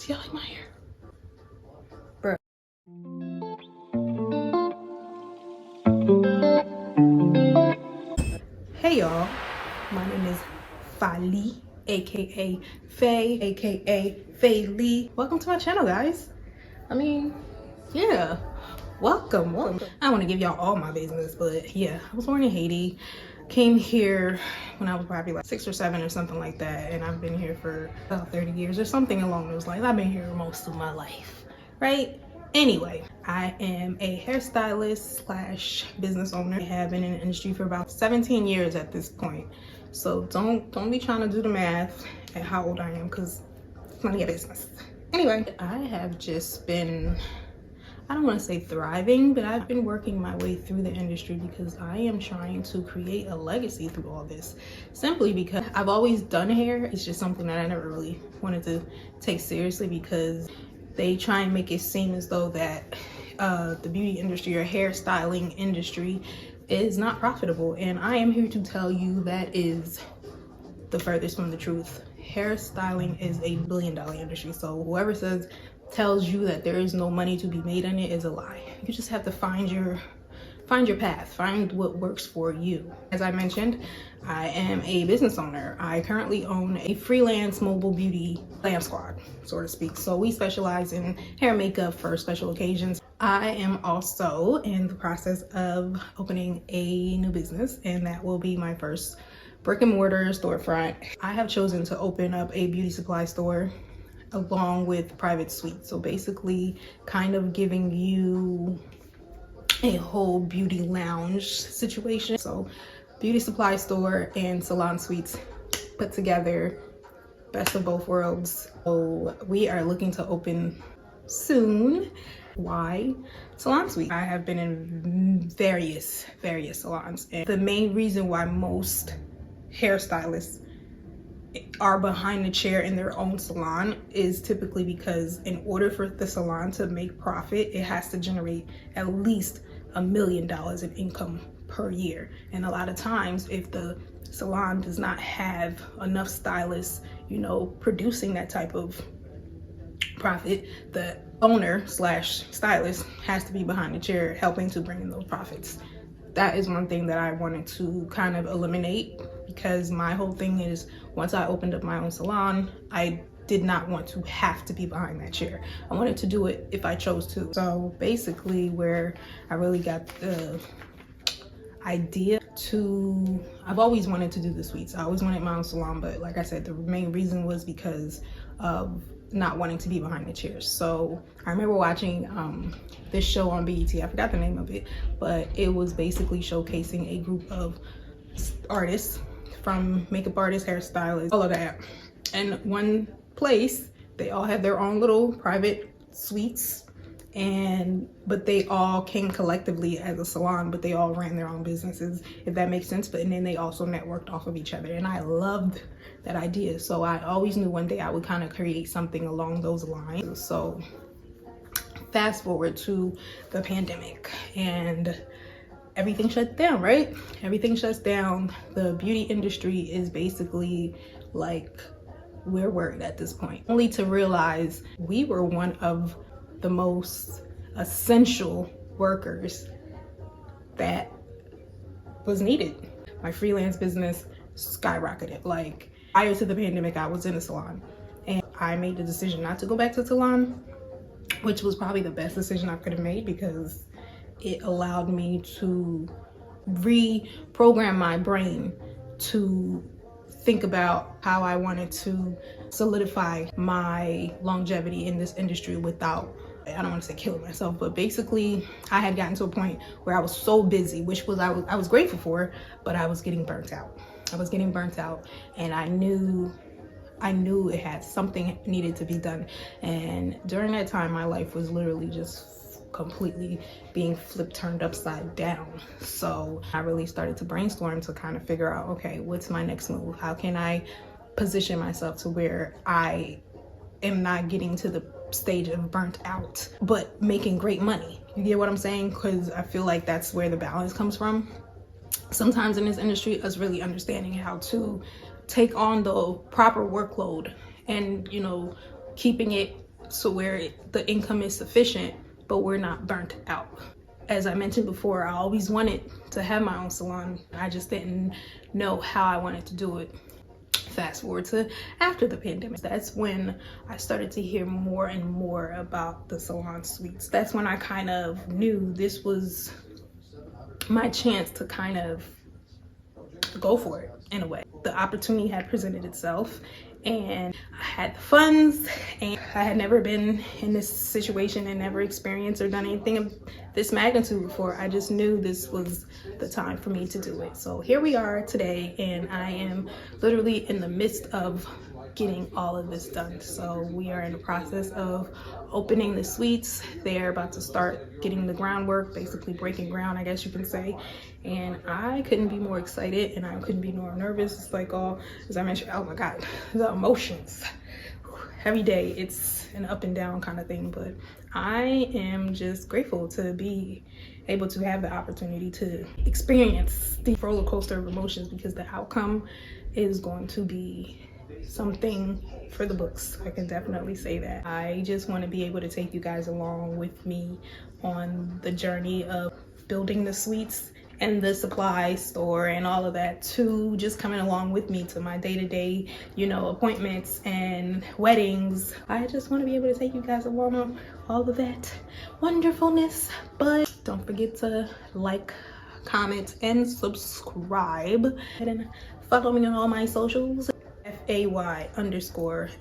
Do y'all like my hair? Bro. Hey y'all, my name is Fali, aka Faye, aka Faye Lee. Welcome to my channel, guys. Yeah, welcome. I want to give y'all all my business, but yeah, I was born in Haiti. Came here when I was probably like 6 or 7 or something like that, and I've been here for about 30 years or something along those lines. I've been here most of my life, right? Anyway, I am a hairstylist slash business owner. I have been in the industry for about 17 years at this point. So don't be trying to do the math at how old I am, because it's none of your business. Anyway, I have just been, I don't want to say thriving, but I've been working my way through the industry because I am trying to create a legacy through all this. Simply because I've always done hair. It's just something that I never really wanted to take seriously, because they try and make it seem as though that the beauty industry or hairstyling industry is not profitable. And I am here to tell you that is the furthest from the truth. Hairstyling is a billion-dollar industry. So whoever tells you that there is no money to be made in it is a lie. You just have to find your path, find what works for you. As I mentioned, I am a business owner. I currently own a freelance mobile beauty glam squad, so to speak. So we specialize in hair and makeup for special occasions. I am also in the process of opening a new business, and that will be my first brick and mortar storefront. I have chosen to open up a beauty supply store along with private suite. So basically kind of giving you a whole beauty lounge situation. So beauty supply store and salon suites put together, best of both worlds. So we are looking to open soon. Why salon suite? I have been in various salons, and the main reason why most hairstylists are behind the chair in their own salon is typically because in order for the salon to make profit, it has to generate at least $1 million in income per year. And a lot of times, if the salon does not have enough stylists, you know, producing that type of profit, the owner slash stylist has to be behind the chair helping to bring in those profits. That is one thing that I wanted to kind of eliminate, because my whole thing is, once I opened up my own salon, I did not want to have to be behind that chair. I wanted to do it if I chose to. So basically where I really got the idea to, I've always wanted to do the suites. I always wanted my own salon, but like I said, the main reason was because of not wanting to be behind the chairs. So I remember watching this show on BET, I forgot the name of it, but it was basically showcasing a group of artists, from makeup artists, hairstylists, all of that, in one place. They all had their own little private suites, but they all came collectively as a salon, but they all ran their own businesses, if that makes sense. But and then they also networked off of each other, and I loved that idea. So I always knew one day I would kind of create something along those lines. So fast forward to the pandemic, and everything shut down, right? Everything shuts down. The beauty industry is basically like, we're worried at this point, only to realize we were one of the most essential workers that was needed. My freelance business skyrocketed. Like, prior to the pandemic, I was in a salon, and I made the decision not to go back to the salon, which was probably the best decision I could have made, because it allowed me to reprogram my brain to think about how I wanted to solidify my longevity in this industry without, I don't want to say killing myself, but basically I had gotten to a point where I was so busy, which was I was grateful for, but I was getting burnt out. And I knew it had something needed to be done. And during that time, my life was literally just completely being turned upside down. So I really started to brainstorm to kind of figure out, okay, what's my next move? How can I position myself to where I am not getting to the stage of burnt out, but making great money? You get what I'm saying? Because I feel like that's where the balance comes from. Sometimes in this industry, us really understanding how to take on the proper workload and, you know, keeping it to where the income is sufficient, but we're not burnt out. As I mentioned before, I always wanted to have my own salon. I just didn't know how I wanted to do it. Fast forward to after the pandemic, that's when I started to hear more and more about the salon suites. That's when I kind of knew this was my chance to kind of go for it in a way. The opportunity had presented itself and I had the funds, and I had never been in this situation and never experienced or done anything of this magnitude before. I just knew this was the time for me to do it. So here we are today, and I am literally in the midst of getting all of this done. So we are in the process of opening the suites. They're about to start getting the groundwork, basically breaking ground, I guess you can say. And I couldn't be more excited, and I couldn't be more nervous. It's like all, as I mentioned, oh my God, the emotions. Every day it's an up and down kind of thing, but I am just grateful to be able to have the opportunity to experience the roller coaster of emotions, because the outcome is going to be something for the books. I can definitely say that. I just want to be able to take you guys along with me on the journey of building the suites and the supply store and all of that, to just coming along with me to my day-to-day, you know, appointments and weddings. I just want to be able to take you guys along on all of that wonderfulness. But don't forget to like, comment, and subscribe. And follow me on all my socials. FAY_LONDYN.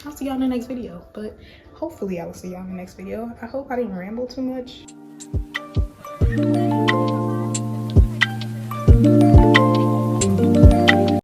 I'll see y'all in the next video, but hopefully I will see y'all in the next video. I hope I didn't ramble too much.